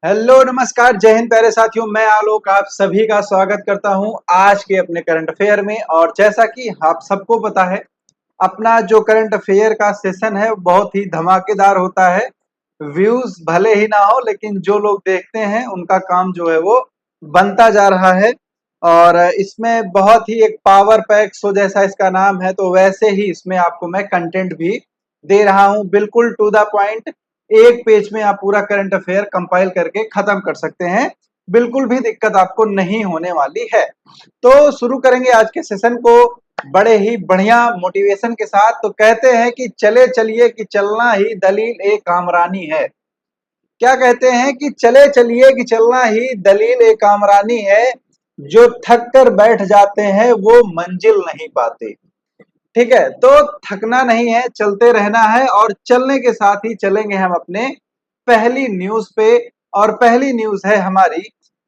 Hello नमस्कार जय हिंद प्यारे साथियों, मैं आलोक आप सभी का स्वागत करता हूं आज के अपने करंट अफेयर में। और जैसा कि आप सबको पता है, अपना जो करंट अफेयर का सेशन है बहुत ही धमाकेदार होता है। व्यूज भले ही ना हो, लेकिन जो लोग देखते हैं उनका काम जो है वो बनता जा रहा है। और इसमें बहुत ही एक पावर पैक शो जैसा इसका नाम है, तो वैसे ही इसमें आपको मैं कंटेंट भी दे रहा हूं, बिल्कुल टू द पॉइंट। एक पेज में आप पूरा करंट अफेयर कंपाइल करके खत्म कर सकते हैं, बिल्कुल भी दिक्कत आपको नहीं होने वाली है। तो शुरू करेंगे आज के सेशन को बड़े ही बढ़िया मोटिवेशन के साथ। तो कहते हैं कि चले चलिए कि चलना ही दलील ए कामरानी है। क्या कहते हैं कि चले चलिए कि चलना ही दलील ए कामरानी है, जो थक कर बैठ जाते हैं वो मंजिल नहीं पाते। ठीक है, तो थकना नहीं है, चलते रहना है। और चलने के साथ ही चलेंगे हम अपने पहली न्यूज पे। और पहली न्यूज है हमारी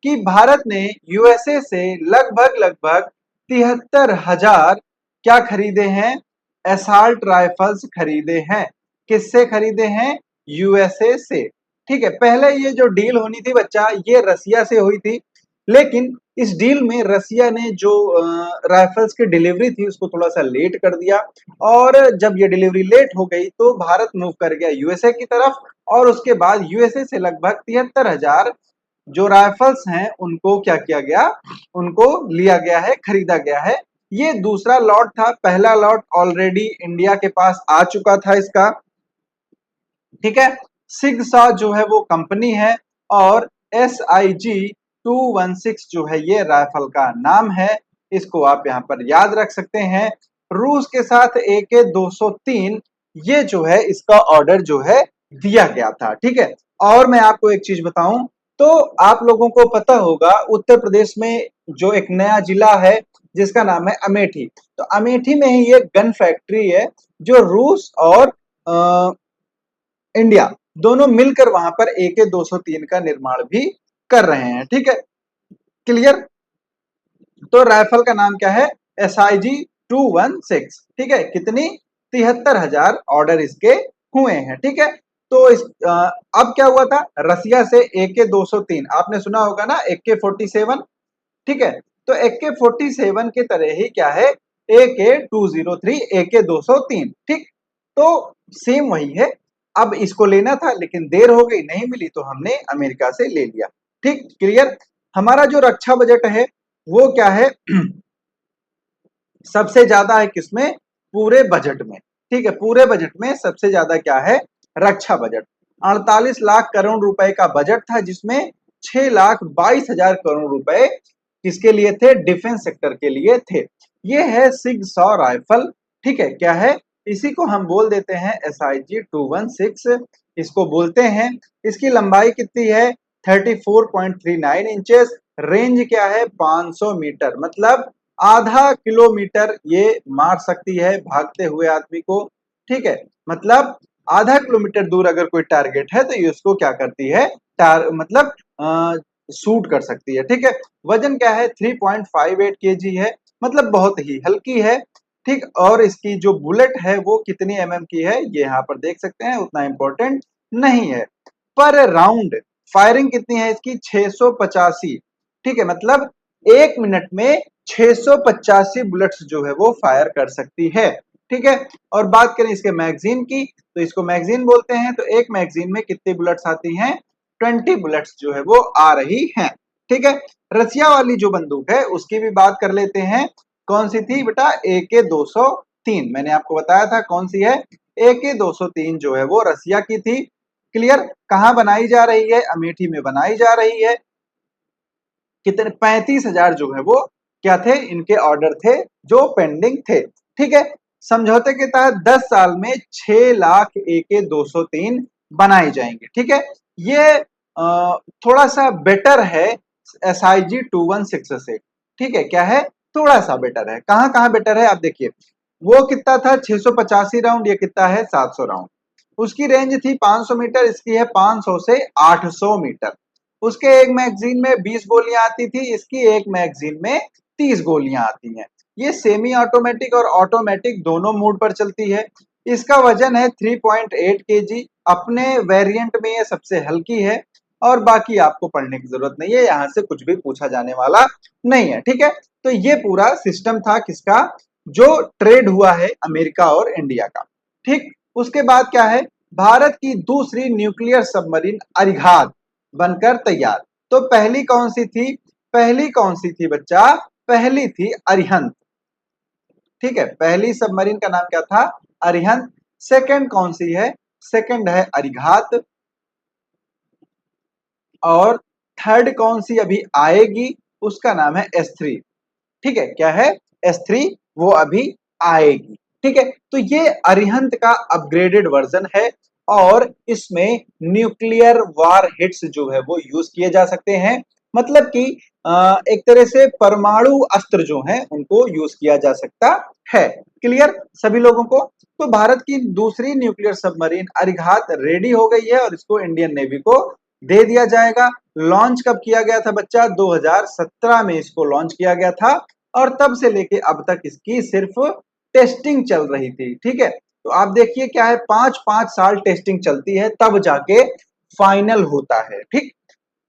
कि भारत ने यूएसए से लगभग लगभग 73,000 क्या खरीदे हैं, एसाल्ट राइफल्स खरीदे हैं। किससे खरीदे हैं? यूएसए से। ठीक है, पहले ये जो डील होनी थी बच्चा, ये रसिया से हुई थी। लेकिन इस डील में रसिया ने जो राइफल्स की डिलीवरी थी उसको थोड़ा सा लेट कर दिया। और जब ये डिलीवरी लेट हो गई तो भारत मूव कर गया यूएसए की तरफ। और उसके बाद यूएसए से लगभग 73,000 जो राइफल्स हैं उनको क्या किया गया, उनको लिया गया है, खरीदा गया है। ये दूसरा लॉट था, पहला लॉट ऑलरेडी इंडिया के पास आ चुका था इसका। ठीक है, सिगसा जो है वो कंपनी है, और SIG-216 जो है ये राइफल का नाम है। इसको आप यहाँ पर याद रख सकते हैं। रूस के साथ AK-203 ये जो है इसका ऑर्डर जो है दिया गया था। ठीक है, और मैं आपको एक चीज बताऊं, तो आप लोगों को पता होगा उत्तर प्रदेश में जो एक नया जिला है जिसका नाम है अमेठी। तो अमेठी में ही एक गन फैक्ट्री है जो रूस और इंडिया दोनों मिलकर वहां पर AK-203 का निर्माण भी कर रहे हैं। ठीक है, क्लियर। तो राइफल का नाम क्या है? SIG-216। ठीक है, कितनी? 73,000 ऑर्डर इसके हुए हैं। ठीक है, तो अब क्या हुआ था, रसिया से AK-203 आपने सुना होगा ना, AK-47। ठीक है, तो AK-47 की तरह ही क्या है, AK-203 AK-203। ठीक, तो सेम वही है। अब इसको लेना था लेकिन देर हो गई, नहीं मिली, तो हमने अमेरिका से ले लिया। ठीक, क्लियर। हमारा जो रक्षा बजट है वो क्या है सबसे ज्यादा है किसमें? पूरे बजट में। ठीक है, पूरे बजट में सबसे ज्यादा क्या है? रक्षा बजट। 48 लाख करोड़ रुपए का बजट था, जिसमें 6,22,000 करोड़ रुपए किसके लिए थे? डिफेंस सेक्टर के लिए थे। ये है सिग सौ राइफल। ठीक है, क्या है? इसी को हम बोल देते हैं SIG-216, इसको बोलते हैं। इसकी लंबाई कितनी है? 34.39 इंचेस। रेंज क्या है? 500 मीटर, मतलब आधा किलोमीटर ये मार सकती है भागते हुए आदमी को। ठीक है, मतलब आधा किलोमीटर दूर अगर कोई टारगेट है तो ये उसको क्या करती है, मतलब शूट कर सकती है। ठीक है, वजन क्या है? 3.58 kg है, मतलब बहुत ही हल्की है। ठीक, और इसकी जो बुलेट है वो कितनी की है ये यहाँ पर देख सकते हैं, उतना इंपॉर्टेंट नहीं है। पर राउंड फायरिंग कितनी है इसकी? 685। ठीक है, मतलब 1 मिनट में 685 बुलेट्स जो है वो फायर कर सकती है। ठीक है, और बात करें इसके मैगजीन की, तो इसको मैगजीन बोलते हैं। तो एक मैगजीन में कितनी बुलेट्स आती हैं? 20 बुलेट्स जो है वो आ रही हैं। ठीक है, रसिया वाली जो बंदूक है उसकी भी बात कर लेते हैं। कौन सी थी बेटा? AK-203। मैंने आपको बताया था कौन सी है। AK-203 जो है वो रसिया की थी। क्लियर। कहाँ बनाई जा रही है? अमेठी में बनाई जा रही है। कितने? 35,000 जो है वो क्या थे? इनके ऑर्डर थे जो पेंडिंग थे। ठीक है, समझौते के तहत 10 साल में 6 लाख AK-203 बनाए जाएंगे। ठीक है, ये थोड़ा सा बेटर है SIG-216 से। ठीक है, क्या है? थोड़ा सा बेटर है। कहाँ कहाँ बेटर है आप देखिए। वो कितना था? 685 राउंड, ये कितना है? 700 राउंड। उसकी रेंज थी 500 मीटर, इसकी है 500 से 800 मीटर। उसके एक मैगजीन में 20 गोलियां आती थी, इसकी एक मैगजीन में 30 गोलियां आती हैं। ये सेमी ऑटोमेटिक और ऑटोमेटिक दोनों मोड पर चलती है। इसका वजन है 3.8 kg। अपने वेरिएंट में ये सबसे हल्की है। और बाकी आपको पढ़ने की जरूरत नहीं है, यहां से कुछ भी पूछा जाने वाला नहीं है। ठीक है, तो ये पूरा सिस्टम था किसका, जो ट्रेड हुआ है अमेरिका और इंडिया का। ठीक, उसके बाद क्या है, भारत की दूसरी न्यूक्लियर सबमरीन अरिघात बनकर तैयार। तो पहली कौन सी थी, पहली कौन सी थी बच्चा, पहली थी अरिहंत। ठीक है, पहली सबमरीन का नाम क्या था, अरिहंत। सेकंड कौन सी है, सेकंड है अरिघात। और थर्ड कौन सी अभी आएगी, उसका नाम है S3। ठीक है, क्या है, S3, वो अभी आएगी। ठीक है, तो ये अरिहंत का अपग्रेडेड वर्जन है और इसमें न्यूक्लियर वार हिट्स जो है वो यूज किए जा सकते हैं। मतलब कि एक तरह से परमाणु अस्त्र जो हैं उनको यूज किया जा सकता है। क्लियर सभी लोगों को। तो भारत की दूसरी न्यूक्लियर सबमरीन अरिघात रेडी हो गई है और इसको इंडियन नेवी को दे दिया जाएगा। लॉन्च कब किया गया था बच्चा, 2017 में इसको लॉन्च किया गया था और तब से लेके अब तक इसकी सिर्फ टेस्टिंग चल रही थी। ठीक है, तो आप देखिए क्या है, 5-5 साल टेस्टिंग चलती है तब जाके फाइनल होता है। ठीक,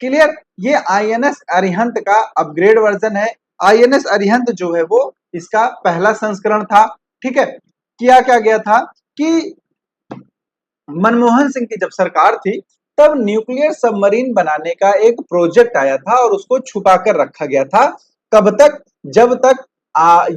क्लियर। ये आईएनएस अरिहंत का अपग्रेड वर्जन है। आईएनएस अरिहंत जो है वो इसका पहला संस्करण था। ठीक है, किया क्या गया था कि मनमोहन सिंह की जब सरकार थी तब न्यूक्लियर सबमरीन बनाने का एक प्रोजेक्ट आया था और उसको छुपा कर रखा गया था। कब तक, जब तक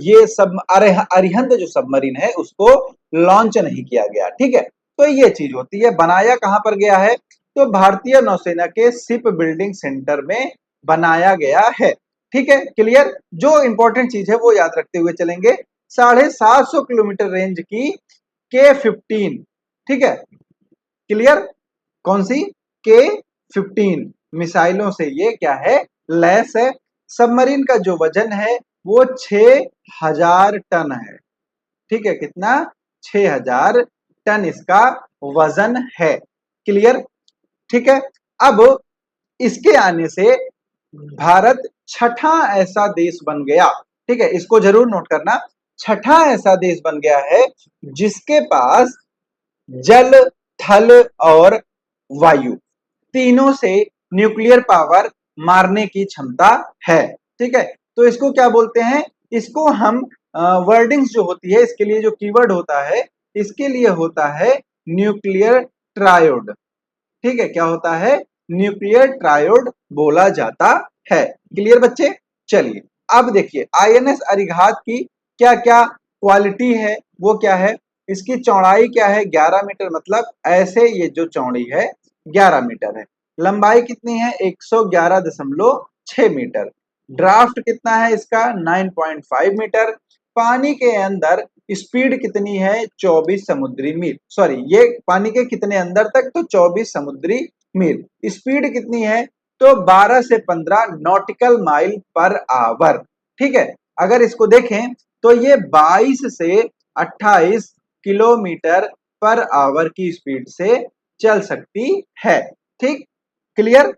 ये सब अरिहंत जो सबमरीन है उसको लॉन्च नहीं किया गया। ठीक है, तो ये चीज होती है। बनाया कहां पर गया है, तो भारतीय नौसेना के शिप बिल्डिंग सेंटर में बनाया गया है। ठीक है, क्लियर। जो इंपॉर्टेंट चीज है वो याद रखते हुए चलेंगे। 750 किलोमीटर रेंज की K-15, ठीक है, क्लियर, कौन सी, K-15 मिसाइलों से ये क्या है, लैस है। सबमरीन का जो वजन है वो 6000 टन है। ठीक है, कितना, 6000 टन इसका वजन है। क्लियर, ठीक है। अब इसके आने से भारत छठा ऐसा देश बन गया। ठीक है, इसको जरूर नोट करना, छठा ऐसा देश बन गया है जिसके पास जल, थल और वायु तीनों से न्यूक्लियर पावर मारने की क्षमता है। ठीक है, तो इसको क्या बोलते हैं, इसको हम वर्डिंग्स जो होती है इसके लिए जो कीवर्ड होता है, इसके लिए होता है न्यूक्लियर ट्रायोड। ठीक है, क्या होता है, न्यूक्लियर ट्रायोड बोला जाता है। क्लियर बच्चे, चलिए अब देखिए आईएनएस अरिघात की क्या क्या क्वालिटी है, वो क्या है। इसकी चौड़ाई क्या है, 11 मीटर, मतलब ऐसे ये जो चौड़ी है 11 मीटर है। लंबाई कितनी है, 111.6 मीटर। ड्राफ्ट कितना है इसका, 9.5 मीटर। पानी के अंदर स्पीड कितनी है, 24 समुद्री मील। सॉरी, ये पानी के कितने अंदर तक, तो 24 समुद्री मील। स्पीड कितनी है, तो 12 से 15 नॉटिकल माइल पर आवर। ठीक है, अगर इसको देखें तो ये 22 से 28 किलोमीटर पर आवर की स्पीड से चल सकती है। ठीक, क्लियर।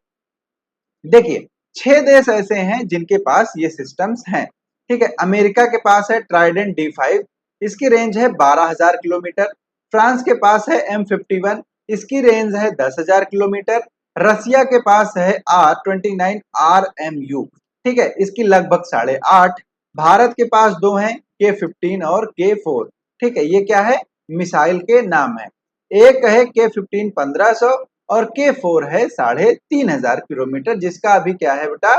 देखिए 6 देश ऐसे हैं जिनके पास ये सिस्टम्स हैं। ठीक है, अमेरिका के पास है ट्राइडेंट D5, इसकी रेंज है 12,000 किलोमीटर। फ्रांस के पास है M51, इसकी रेंज है 10,000 किलोमीटर। रसिया के पास है R29 RMU, ठीक है, इसकी लगभग 8.5। भारत के पास दो हैं, K-15 और K-4। ठीक है, ये क्या है, मिसाइल के नाम है। एक है K-15 1500 और K-4 है 3,500 किलोमीटर, जिसका अभी क्या है बेटा,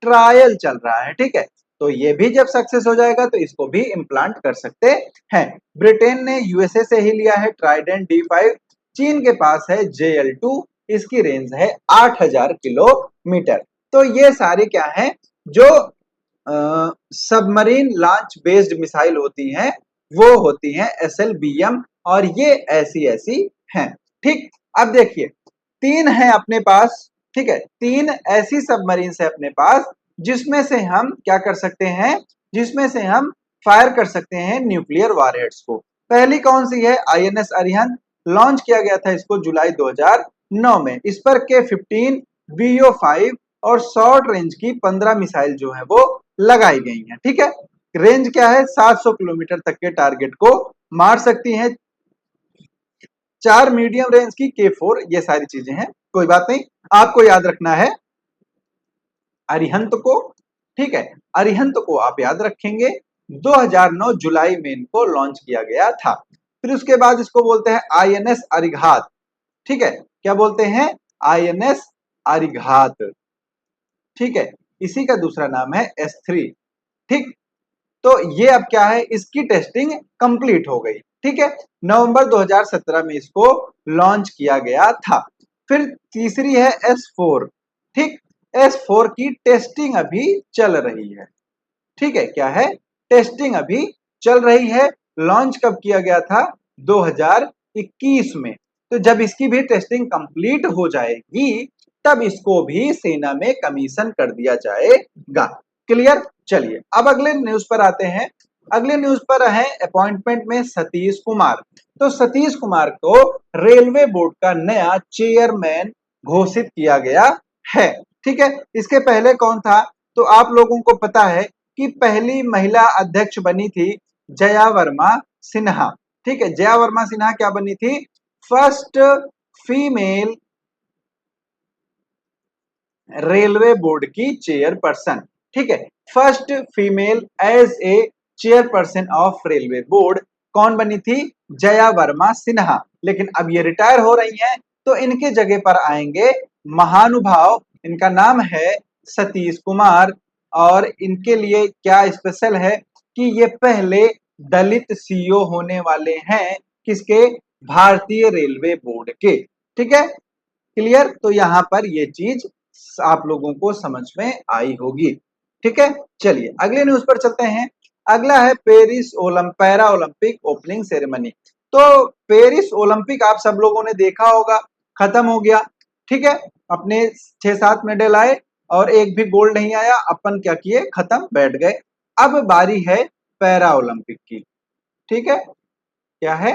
ट्रायल चल रहा है। ठीक है, तो ये भी जब सक्सेस हो जाएगा तो इसको भी इम्प्लांट कर सकते हैं। ब्रिटेन ने यूएसए से ही लिया है ट्राइडेंट D5। चीन के पास है JL2, इसकी रेंज है 8,000 किलोमीटर। तो ये सारे क्या हैं, जो सबमरीन लॉन्च बेस्ड मिसाइल होती हैं वो होती हैं SLBM, और ये ऐसी ऐसी हैं। ठीक, अब देखिए 3 है अपने पास। ठीक है, 3 ऐसी सबमरीन है अपने पास जिसमें से हम क्या कर सकते हैं, जिसमें से हम फायर कर सकते हैं न्यूक्लियर वॉरहेड्स को। पहली कौन सी है, आईएनएस अरिहंत। लॉन्च किया गया था इसको जुलाई 2009 में। इस पर K-15 BO5 और शॉर्ट रेंज की 15 मिसाइल जो है वो लगाई गई हैं। ठीक है, रेंज क्या है, 700 किलोमीटर तक के टारगेट को मार सकती हैं। 4 मीडियम रेंज की K-4, ये सारी चीजें हैं, कोई बात नहीं। आपको याद रखना है अरिहंत को, ठीक है, अरिहंत को आप याद रखेंगे 2009 जुलाई में इनको लॉन्च किया गया था। फिर उसके बाद इसको बोलते हैं आईएनएस अरिघात, ठीक है, क्या बोलते हैं, आईएनएस अरिघात, ठीक है, इसी का दूसरा नाम है S3, ठीक। तो ये अब क्या है, इसकी टेस्टिंग कंप्लीट हो गई, ठीक है, नवंबर 2017 में इसको लॉन्च किया गया था। फिर तीसरी है S4, ठीक, S4 की टेस्टिंग अभी चल रही है, ठीक है, क्या है, टेस्टिंग अभी चल रही है। लॉन्च कब किया गया था, 2021 में। तो जब इसकी भी टेस्टिंग कंप्लीट हो जाएगी तब इसको भी सेना में कमीशन कर दिया जाएगा। क्लियर। चलिए अब अगले न्यूज पर आते हैं। अगले न्यूज पर है अपॉइंटमेंट में सतीश कुमार। तो सतीश कुमार को रेलवे बोर्ड का नया चेयरमैन घोषित किया गया है, ठीक है। इसके पहले कौन था, तो आप लोगों को पता है कि पहली महिला अध्यक्ष बनी थी जया वर्मा सिन्हा, ठीक है, जया वर्मा सिन्हा क्या बनी थी, फर्स्ट फीमेल रेलवे बोर्ड की चेयरपर्सन, ठीक है, first female as a chairperson of railway board कौन बनी थी, जया वर्मा सिन्हा। लेकिन अब ये रिटायर हो रही हैं, तो इनके जगह पर आएंगे महानुभाव, इनका नाम है सतीश कुमार। और इनके लिए क्या स्पेशल है कि ये पहले दलित सीईओ होने वाले हैं, किसके, भारतीय रेलवे बोर्ड के, ठीक है। क्लियर। तो यहां पर ये चीज आप लोगों को समझ में आई होगी, ठीक है। चलिए अगले न्यूज पर चलते हैं। अगला है Paris para Olympic opening ceremony. तो पेरिस ओलंपिक आप सब लोगों ने देखा होगा, खत्म हो गया, ठीक है, अपने 6-7 मेडल आए और एक भी गोल्ड नहीं आया, अपन क्या किए, खत्म, बैठ गए। अब बारी है पैरा ओलंपिक की, ठीक है, क्या है,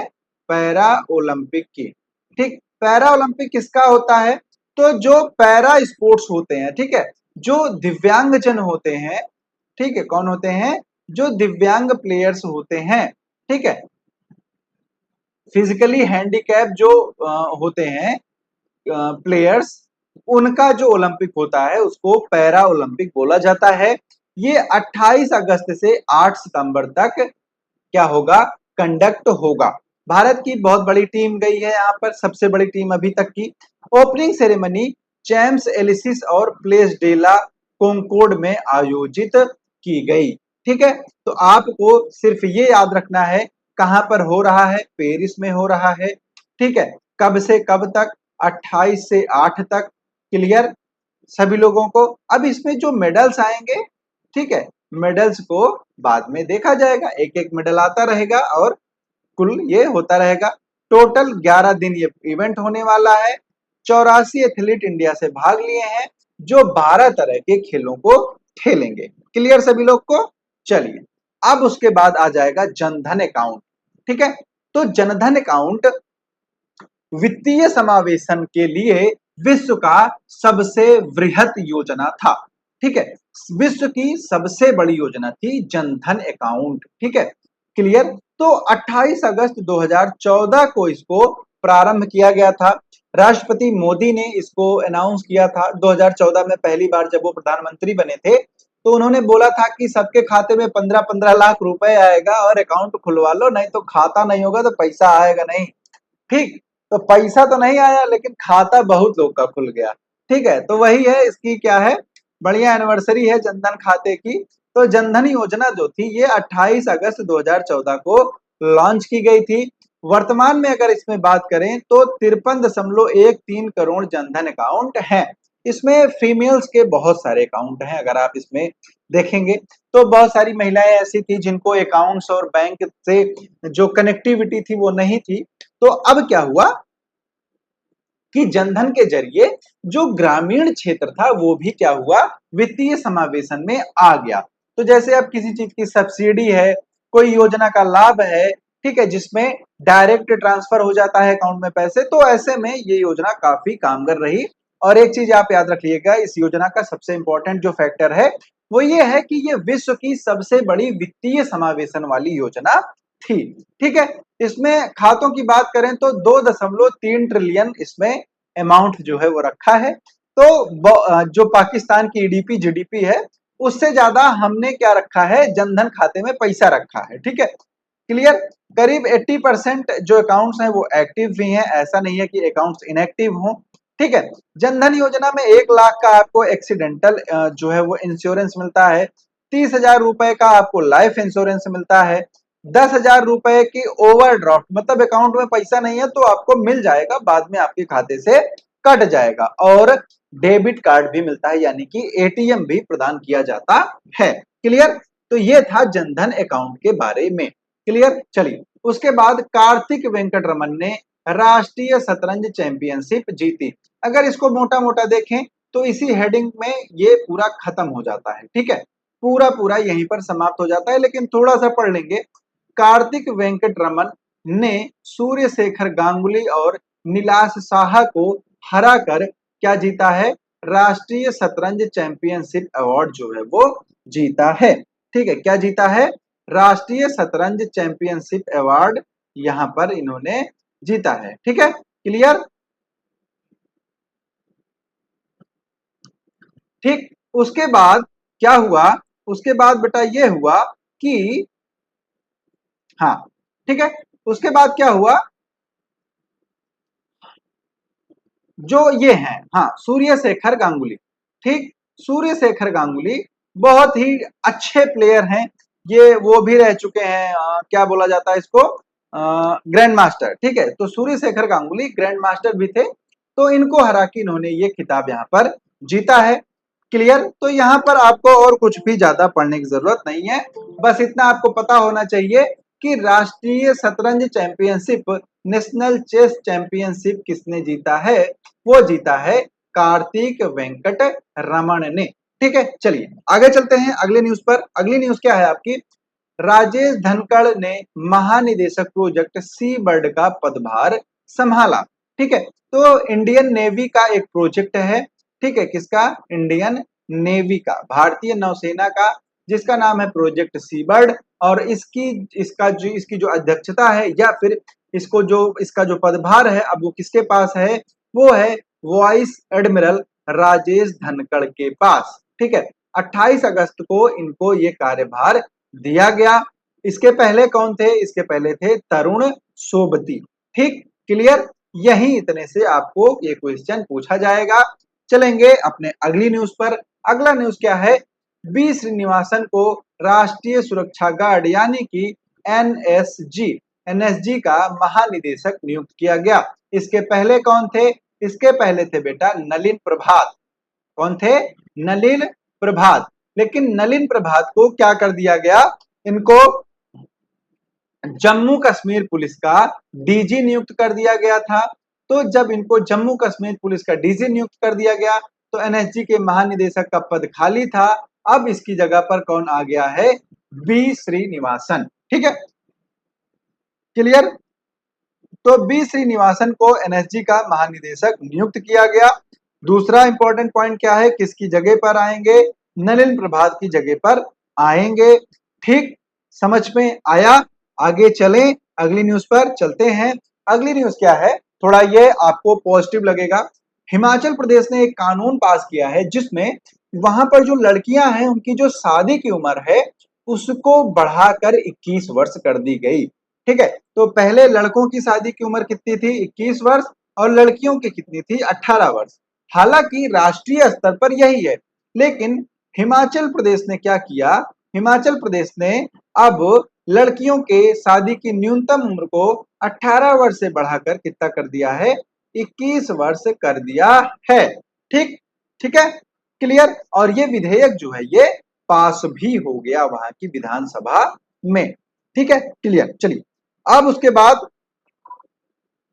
पैरा ओलंपिक की, ठीक। पैरा ओलंपिक किसका होता है, तो जो पैरा स्पोर्ट्स होते हैं, ठीक है, जो दिव्यांगजन होते हैं, ठीक है, कौन होते हैं, जो दिव्यांग प्लेयर्स होते हैं, ठीक है, फिजिकली हैंडीकैप जो होते हैं प्लेयर्स, उनका जो ओलंपिक होता है उसको पैरा ओलंपिक बोला जाता है। ये 28 अगस्त से 8 सितंबर तक क्या होगा, कंडक्ट होगा। भारत की बहुत बड़ी टीम गई है यहाँ पर, सबसे बड़ी टीम अभी तक की। ओपनिंग सेरेमनी चैम्प्स एलिसिस और प्लेस डेला कॉन्कोर्ड में आयोजित की गई, ठीक है। तो आपको सिर्फ ये याद रखना है कहां पर हो रहा है, पेरिस में हो रहा है, ठीक है, कब से कब तक, 28 से 8 तक। क्लियर सभी लोगों को। अब इसमें जो मेडल्स आएंगे, ठीक है, मेडल्स को बाद में देखा जाएगा, एक एक मेडल आता रहेगा और कुल ये होता रहेगा। टोटल 11 दिन ये इवेंट होने वाला है। 84 एथलीट इंडिया से भाग लिए हैं जो 12 तरह के खेलों को खेलेंगे। क्लियर सभी लोग को। चलिए अब उसके बाद आ जाएगा जनधन अकाउंट, ठीक है। तो जनधन अकाउंट वित्तीय समावेशन के लिए विश्व का सबसे वृहद योजना था, ठीक है, विश्व की सबसे बड़ी योजना थी जनधन अकाउंट, ठीक है। क्लियर। तो 28 अगस्त 2014 को इसको प्रारंभ किया गया था। राष्ट्रपति मोदी ने इसको अनाउंस किया था 2014 में, पहली बार जब वो प्रधानमंत्री बने थे, तो उन्होंने बोला था कि सबके खाते में 15-15 लाख रुपए आएगा और अकाउंट खुलवा लो, नहीं तो खाता नहीं होगा तो पैसा आएगा नहीं, ठीक। तो पैसा तो नहीं आया लेकिन खाता बहुत लोग का खुल गया, ठीक है। तो वही है, इसकी क्या है, बढ़िया एनिवर्सरी है जनधन खाते की। तो जनधन योजना जो थी ये 28 अगस्त 2014 को लॉन्च की गई थी। वर्तमान में अगर इसमें बात करें तो 53.13 करोड़ जनधन अकाउंट हैं। इसमें फीमेल्स के बहुत सारे अकाउंट हैं, अगर आप इसमें देखेंगे तो बहुत सारी महिलाएं ऐसी थी जिनको अकाउंट्स और बैंक से जो कनेक्टिविटी थी वो नहीं थी। तो अब क्या हुआ कि जनधन के जरिए जो ग्रामीण क्षेत्र था वो भी क्या हुआ, वित्तीय समावेशन में आ गया। तो जैसे अब किसी चीज की सब्सिडी है, कोई योजना का लाभ है, ठीक है, जिसमें डायरेक्ट ट्रांसफर हो जाता है अकाउंट में पैसे, तो ऐसे में ये योजना काफी कामगर रही। और एक चीज आप याद रखिएगा, इस योजना का सबसे इंपॉर्टेंट जो फैक्टर है वो ये है कि ये विश्व की सबसे बड़ी वित्तीय समावेशन वाली योजना थी, ठीक है। इसमें खातों की बात करें तो 2.3 ट्रिलियन इसमें अमाउंट जो है वो रखा है। जो पाकिस्तान की ईडीपी जीडीपी है उससे ज्यादा हमने क्या रखा है, जनधन खाते में पैसा रखा है। ठीक है, क्लियर। करीब 80% जो अकाउंट्स हैं वो एक्टिव भी हैं, ऐसा नहीं है कि अकाउंट्स इनएक्टिव हों। ठीक है, जनधन योजना में 1 लाख का आपको एक्सीडेंटल जो है वो इंश्योरेंस मिलता है, 30,000 रुपए का आपको लाइफ इंश्योरेंस मिलता है, 10,000 रुपए की ओवरड्राफ्ट, मतलब अकाउंट में पैसा नहीं है तो आपको मिल जाएगा, बाद में आपके खाते से कट जाएगा, और डेबिट कार्ड भी मिलता है, यानी कि एटीएम भी प्रदान किया जाता है। क्लियर। तो ये था जनधन अकाउंट के बारे में। क्लियर। चलिए, उसके बाद कार्तिक वेंकट रमन ने राष्ट्रीय शतरंज चैंपियनशिप जीती। अगर इसको मोटा मोटा देखें तो इसी हेडिंग में ये पूरा खत्म हो जाता है। ठीक है, पूरा पूरा यहीं पर समाप्त हो जाता है, लेकिन थोड़ा सा पढ़ लेंगे। कार्तिक वेंकट रमन ने सूर्य शेखर गांगुली और नीलाश साहा को हराकर क्या जीता है, राष्ट्रीय शतरंज चैंपियनशिप अवार्ड जो है वो जीता है। ठीक है, क्या जीता है, राष्ट्रीय शतरंज चैंपियनशिप अवार्ड यहां पर इन्होंने जीता है। ठीक है, क्लियर। ठीक, उसके बाद क्या हुआ, उसके बाद बेटा ये हुआ कि हाँ, ठीक है, उसके बाद क्या हुआ, जो ये हैं, हाँ, सूर्य शेखर गांगुली। ठीक, सूर्य शेखर गांगुली बहुत ही अच्छे प्लेयर हैं, ये वो भी रह चुके हैं, क्या बोला जाता है इसको, ग्रैंड मास्टर। ठीक है, तो सूर्य शेखर गांगुली ग्रैंड मास्टर भी थे, तो इनको हरा के इन्होंने ये खिताब यहाँ पर जीता है। क्लियर। तो यहाँ पर आपको और कुछ भी ज्यादा पढ़ने की जरूरत नहीं है, बस इतना आपको पता होना चाहिए कि राष्ट्रीय शतरंज चैंपियनशिप, नेशनल चेस चैंपियनशिप किसने जीता है, वो जीता है कार्तिक वेंकट रमन ने। ठीक है, चलिए आगे चलते हैं अगले न्यूज पर। अगली न्यूज क्या है आपकी, राजेश धनखड़ ने महानिदेशक प्रोजेक्ट सी बर्ड का पदभार संभाला। ठीक है, तो इंडियन नेवी का एक प्रोजेक्ट है। ठीक है, किसका, इंडियन नेवी का, भारतीय नौसेना का, जिसका नाम है प्रोजेक्ट सी बर्ड, और इसकी जो अध्यक्षता है, या फिर इसका जो पदभार है अब वो किसके पास है, वो है वाइस एडमिरल राजेश धनखड़ के पास। ठीक है, 28 अगस्त को इनको ये कार्यभार दिया गया। इसके पहले कौन थे, इसके पहले थे तरुण सोबती। ठीक, क्लियर। यही इतने से आपको ये क्वेश्चन पूछा जाएगा। चलेंगे अपने अगली न्यूज पर। अगला न्यूज क्या है, बी श्रीनिवासन को राष्ट्रीय सुरक्षा गार्ड यानी कि एनएसजी का महानिदेशक नियुक्त किया गया। इसके पहले कौन थे, इसके पहले थे बेटा नलिन प्रभात। कौन थे, नलिन प्रभात। लेकिन नलिन प्रभात को क्या कर दिया गया, इनको जम्मू कश्मीर पुलिस का डीजी नियुक्त कर दिया गया था। तो जब इनको जम्मू कश्मीर पुलिस का डीजी नियुक्त कर दिया गया तो एनएसजी के महानिदेशक का पद खाली था। अब इसकी जगह पर कौन आ गया है, बी श्रीनिवासन। ठीक है, क्लियर। तो बी श्रीनिवासन को एनएसजी का महानिदेशक नियुक्त किया गया। दूसरा इंपॉर्टेंट पॉइंट क्या है, किसकी जगह पर आएंगे, नलिन प्रभात की जगह पर आएंगे। ठीक, समझ में आया। आगे चलें, अगली न्यूज पर चलते हैं। अगली न्यूज क्या है, थोड़ा ये आपको पॉजिटिव लगेगा। हिमाचल प्रदेश ने एक कानून पास किया है जिसमें वहां पर जो लड़कियां हैं उनकी जो शादी की उम्र है उसको बढ़ाकर 21 वर्ष कर दी गई। ठीक है, तो पहले लड़कों की शादी की उम्र कितनी थी, 21 वर्ष, और लड़कियों की कितनी थी, 18 वर्ष। हालांकि राष्ट्रीय स्तर पर यही है, लेकिन हिमाचल प्रदेश ने क्या किया, हिमाचल प्रदेश ने अब लड़कियों के शादी की न्यूनतम उम्र को 18 वर्ष से बढ़ाकर कितना कर दिया है, 21 वर्ष कर दिया है। ठीक, ठीक है, क्लियर। और ये विधेयक जो है ये पास भी हो गया वहां की विधानसभा में। ठीक है, क्लियर। चलिए, अब उसके बाद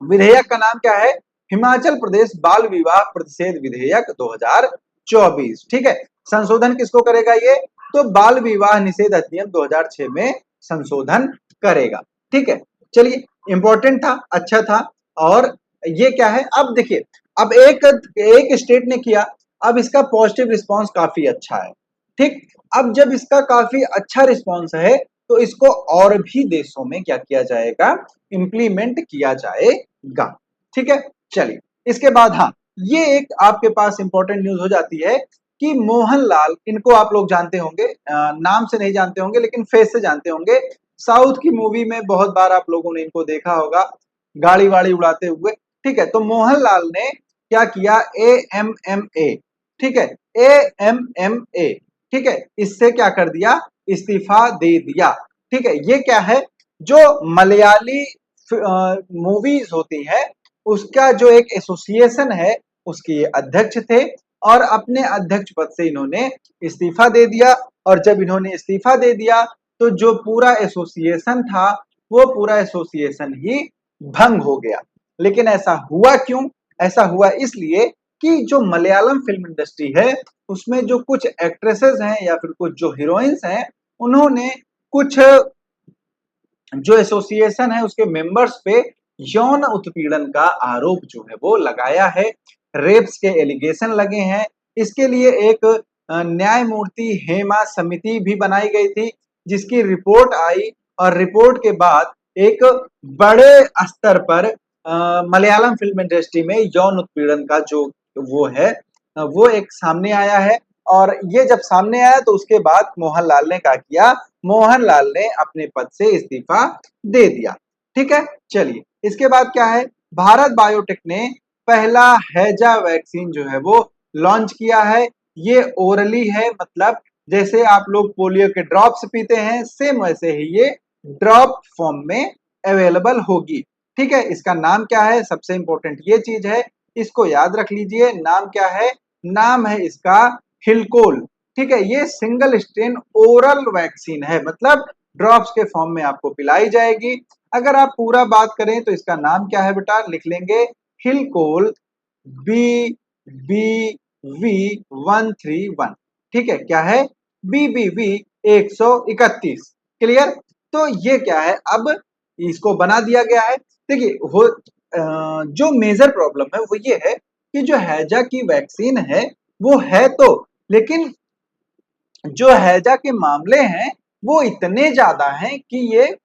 विधेयक का नाम क्या है, हिमाचल प्रदेश बाल विवाह प्रतिषेध विधेयक 2024। ठीक है, संशोधन किसको करेगा ये, तो बाल विवाह निषेध अधिनियम 2006 में संशोधन करेगा। ठीक है, चलिए, इंपॉर्टेंट था, अच्छा था। और ये क्या है, अब देखिए, अब एक स्टेट ने किया, अब इसका पॉजिटिव रिस्पांस काफी अच्छा है। ठीक, अब जब इसका काफी अच्छा रिस्पांस है तो इसको और भी देशों में क्या किया जाएगा, इंप्लीमेंट किया जाएगा। ठीक है, चलिए, इसके बाद हाँ, ये एक आपके पास इंपॉर्टेंट न्यूज हो जाती है कि मोहनलाल, इनको आप लोग जानते होंगे, नाम से नहीं जानते होंगे लेकिन फेस से जानते होंगे। साउथ की मूवी में बहुत बार आप लोगों ने इनको देखा होगा गाड़ी वाड़ी उड़ाते हुए। ठीक है, तो मोहनलाल ने क्या किया, AMMA, ठीक है, AMMA, ठीक है, इससे क्या कर दिया, इस्तीफा दे दिया। ठीक है, ये क्या है, जो मलयाली मूवीज होती है उसका जो एक एसोसिएशन है उसके ये अध्यक्ष थे, और अपने अध्यक्ष पद से इन्होंने इस्तीफा दे दिया। और जब इन्होंने इस्तीफा दे दिया तो जो पूरा एसोसिएशन था वो पूरा एसोसिएशन ही भंग हो गया। लेकिन ऐसा हुआ क्यों, ऐसा हुआ इसलिए कि जो मलयालम फिल्म इंडस्ट्री है उसमें जो कुछ एक्ट्रेसेस हैं या फिर कुछ जो हीरोइंस हैं, उन्होंने कुछ जो एसोसिएशन है उसके मेंबर्स पे यौन उत्पीड़न का आरोप जो है वो लगाया है, रेप्स के एलिगेशन लगे हैं। इसके लिए एक न्यायमूर्ति हेमा समिति भी बनाई गई थी जिसकी रिपोर्ट आई, और रिपोर्ट के बाद एक बड़े स्तर पर मलयालम फिल्म इंडस्ट्री में यौन उत्पीड़न का जो वो है वो एक सामने आया है। और ये जब सामने आया तो उसके बाद मोहनलाल ने क्या किया, मोहनलाल ने अपने पद से इस्तीफा दे दिया। ठीक है, चलिए इसके बाद क्या है, भारत बायोटेक ने पहला हैजा वैक्सीन जो है वो लॉन्च किया है। ये ओरली है, मतलब जैसे आप लोग पोलियो के ड्रॉप्स पीते हैं सेम वैसे ही ये ड्रॉप फॉर्म में अवेलेबल होगी। ठीक है, इसका नाम क्या है, सबसे इंपॉर्टेंट ये चीज है, इसको याद रख लीजिए, नाम क्या है, नाम है इसका हिलकोल। ठीक है, ये सिंगल स्ट्रेन ओरल वैक्सीन है, मतलब ड्रॉप्स के फॉर्म में आपको पिलाई जाएगी। अगर आप पूरा बात करें तो इसका नाम क्या है बेटा, लिख लेंगे हिलकोल BBV131। ठीक है, क्या है, BBV131। क्लियर, तो ये क्या है, अब इसको बना दिया गया है। देखिए जो मेजर प्रॉब्लम है वो ये है कि जो हैजा की वैक्सीन है वो है तो, लेकिन जो हैजा के मामले हैं वो इतने ज्यादा हैं कि ये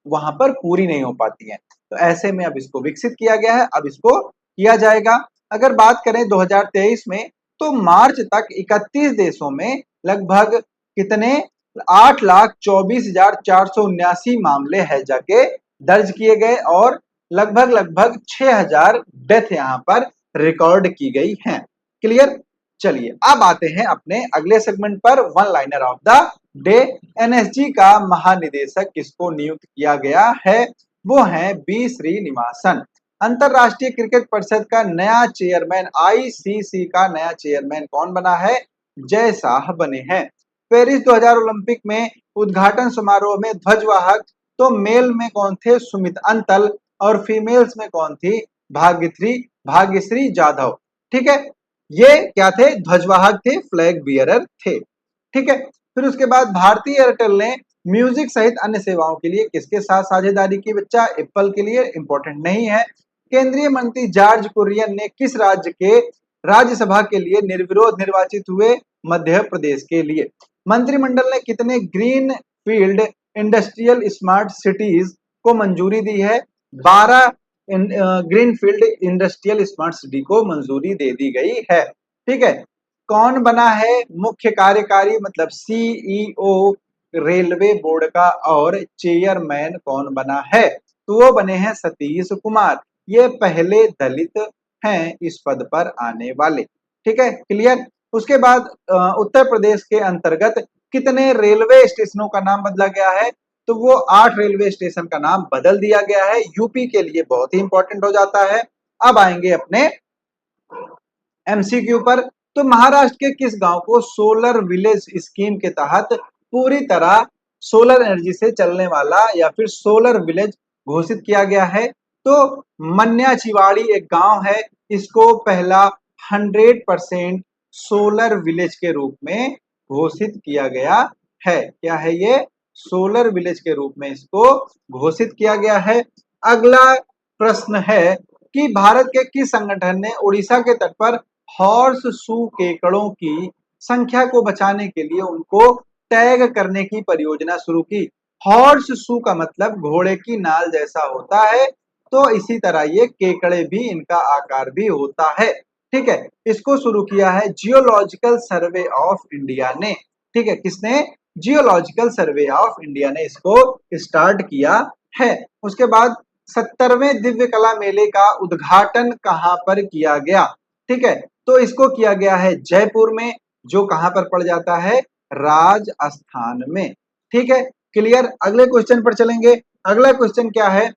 वहां पर पूरी नहीं हो पाती है। तो ऐसे में अब इसको विकसित किया गया है, अब इसको किया जाएगा। अगर बात करें 2023 में तो मार्च तक 31 देशों में लगभग कितने, 8,24,479 मामले हैजा के दर्ज किए गए, और लगभग 6,000 डेथ यहाँ पर रिकॉर्ड की गई हैं। क्लियर, चलिए अब आते हैं अपने अगले सेगमेंट पर, one liner of the day. NSG का महानिदेशक किसको नियुक्त किया गया है, वो है बी श्रीनिवासन। अंतरराष्ट्रीय क्रिकेट परिषद का नया चेयरमैन, आईसीसी का नया चेयरमैन कौन बना है, जय शाह बने हैं। पेरिस 2000 ओलंपिक में उद्घाटन समारोह में ध्वजवाहक तो मेल में कौन थे, सुमित अंतल, और फीमेल्स में कौन थी, भाग्यश्री जाधव। ठीक है, ये क्या थे, ध्वजवाहक थे, फ्लैग बियरर थे। ठीक है, फिर उसके बाद भारतीय एयरटेल ने म्यूजिक सहित अन्य सेवाओं के लिए किसके साथ साझेदारी की, बच्चा एप्पल के लिए, इंपॉर्टेंट नहीं है। केंद्रीय मंत्री जॉर्ज कुरियन ने किस राज्य के राज्यसभा के लिए निर्विरोध निर्वाचित हुए, मध्य प्रदेश के लिए। मंत्रिमंडल ने कितने green field industrial smart cities को मंजूरी दी है, 12 green field industrial smart city को मंजूरी दे दी गई है। ठीक है, कौन बना है मुख्य कार्यकारी, मतलब सीईओ रेलवे बोर्ड का, और चेयरमैन कौन बना है, तो वो बने हैं सतीश कुमार। ये पहले दलित हैं इस पद पर आने वाले। ठीक है, क्लियर। उसके बाद उत्तर प्रदेश के अंतर्गत कितने रेलवे स्टेशनों का नाम बदला गया है, तो वो 8 रेलवे स्टेशन का नाम बदल दिया गया है। यूपी के लिए बहुत ही इंपॉर्टेंट हो जाता है। अब आएंगे अपने एमसीक्यू पर। तो महाराष्ट्र के किस गांव को सोलर विलेज स्कीम के तहत पूरी तरह सोलर एनर्जी से चलने वाला या फिर सोलर विलेज घोषित किया गया है, तो मन्याचिवाड़ी एक गांव है, इसको पहला 100% सोलर विलेज के रूप में घोषित किया गया है। क्या है ये, सोलर विलेज के रूप में इसको घोषित किया गया है। अगला प्रश्न है कि भारत के किस संगठन ने उड़ीसा के तट पर हॉर्स शू केकड़ों की संख्या को बचाने के लिए उनको टैग करने की परियोजना शुरू की। हॉर्स शू का मतलब घोड़े की नाल जैसा होता है, तो इसी तरह ये केकड़े भी, इनका आकार भी होता है। ठीक है, इसको शुरू किया है जियोलॉजिकल सर्वे ऑफ इंडिया ने। ठीक है, किसने? जियोलॉजिकल सर्वे ऑफ इंडिया ने इसको स्टार्ट किया है। उसके बाद 70वें दिव्य कला मेले का उद्घाटन कहां पर किया गया? ठीक है, तो इसको किया गया है जयपुर में, जो कहां पर पड़ जाता है? राजस्थान में। ठीक है, क्लियर। अगले क्वेश्चन पर चलेंगे। अगला क्वेश्चन क्या है?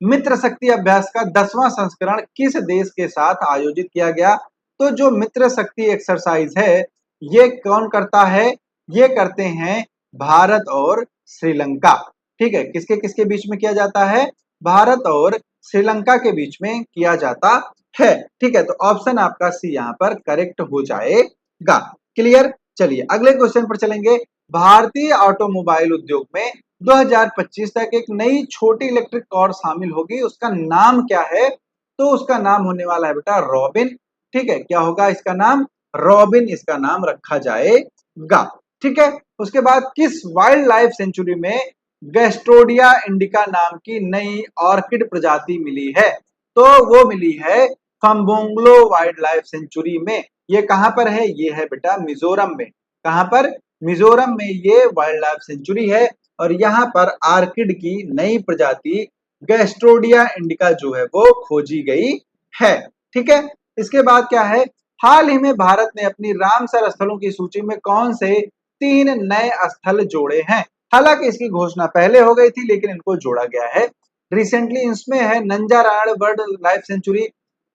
मित्र शक्ति अभ्यास का 10वां संस्करण किस देश के साथ आयोजित किया गया? तो जो मित्र शक्ति एक्सरसाइज है, ये कौन करता है? ये करते हैं भारत और श्रीलंका। ठीक है, किसके किसके बीच में किया जाता है? भारत और श्रीलंका के बीच में किया जाता है। ठीक है, तो ऑप्शन आपका सी यहाँ पर करेक्ट हो जाएगा। क्लियर। चलिए अगले क्वेश्चन पर चलेंगे। भारतीय ऑटोमोबाइल उद्योग में 2025 तक एक नई छोटी इलेक्ट्रिक कार शामिल होगी, उसका नाम क्या है? तो उसका नाम होने वाला है बेटा रॉबिन। ठीक है, क्या होगा इसका नाम? रॉबिन इसका नाम रखा जाएगा। ठीक है, उसके बाद किस वाइल्ड लाइफ सेंचुरी में गैस्ट्रोडिया इंडिका नाम की नई ऑर्किड प्रजाति मिली है? तो वो मिली है फम्बोंगलो वाइल्ड लाइफ सेंचुरी में। ये कहां पर है? ये है बेटा मिजोरम में। कहां पर? मिजोरम में ये वाइल्ड लाइफ सेंचुरी है और यहाँ पर आर्किड की नई प्रजाति गैस्ट्रोडिया इंडिका जो है वो खोजी गई है। ठीक है, इसके बाद क्या है? हाल ही में भारत ने अपनी रामसर स्थलों की सूची में कौन से 3 नए स्थल जोड़े हैं? हालांकि इसकी घोषणा पहले हो गई थी, लेकिन इनको जोड़ा गया है रिसेंटली। इसमें है Nanjarayan wildlife sanctuary,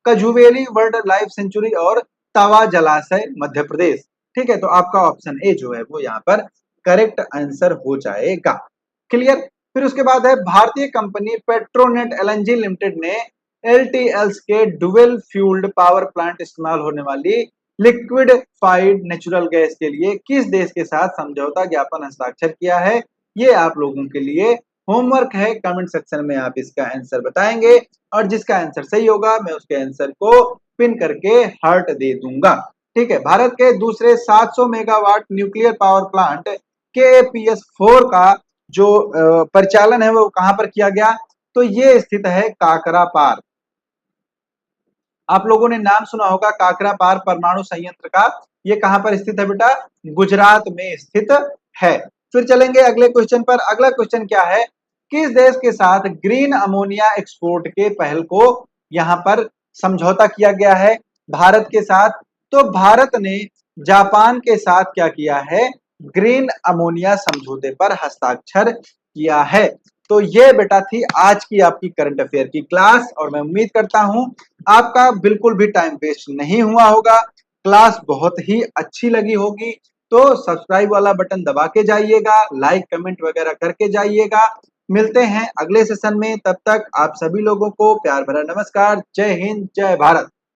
Kazhuveli wildlife sanctuary और तवा जलाशय मध्य प्रदेश। ठीक है, तो आपका ऑप्शन ए जो है वो यहाँ पर करेक्ट आंसर हो जाएगा। क्लियर। फिर उसके बाद है भारतीय कंपनी पेट्रोनेट एलएनजी लिमिटेड ने एलटीएल्स के डुअल फ्यूल्ड पावर प्लांट इस्तेमाल होने वाली लिक्विडिफाइड नेचुरल गैस के लिए किस देश के साथ समझौता ज्ञापन हस्ताक्षर किया है? ये आप लोगों के लिए होमवर्क है। कमेंट सेक्शन में आप इसका आंसर बताएंगे और जिसका आंसर सही होगा मैं उसके आंसर को पिन करके हार्ट दे दूंगा। ठीक है, भारत के दूसरे 700 megawatt nuclear power plant KAPS-4 का जो परिचालन है वो कहां पर किया गया? तो ये स्थित है काकरापार। आप लोगों ने नाम सुना होगा काकरापार परमाणु संयंत्र का। ये कहां पर स्थित है बेटा? गुजरात में स्थित है। फिर चलेंगे अगले क्वेश्चन पर। अगला क्वेश्चन क्या है? किस देश के साथ ग्रीन अमोनिया एक्सपोर्ट के पहल को यहां पर समझौता किया गया है? भारत के साथ। तो भारत ने जापान के साथ क्या किया है? ग्रीन अमोनिया समझौते पर हस्ताक्षर किया है। तो ये बेटा थी आज की आपकी करंट अफेयर की क्लास और मैं उम्मीद करता हूं आपका बिल्कुल भी टाइम वेस्ट नहीं हुआ होगा। क्लास बहुत ही अच्छी लगी होगी। तो सब्सक्राइब वाला बटन दबा के जाइएगा, लाइक कमेंट वगैरह करके जाइएगा। मिलते हैं अगले सेशन में, तब तक आप सभी लोगों को प्यार भरा नमस्कार। जय हिंद, जय भारत।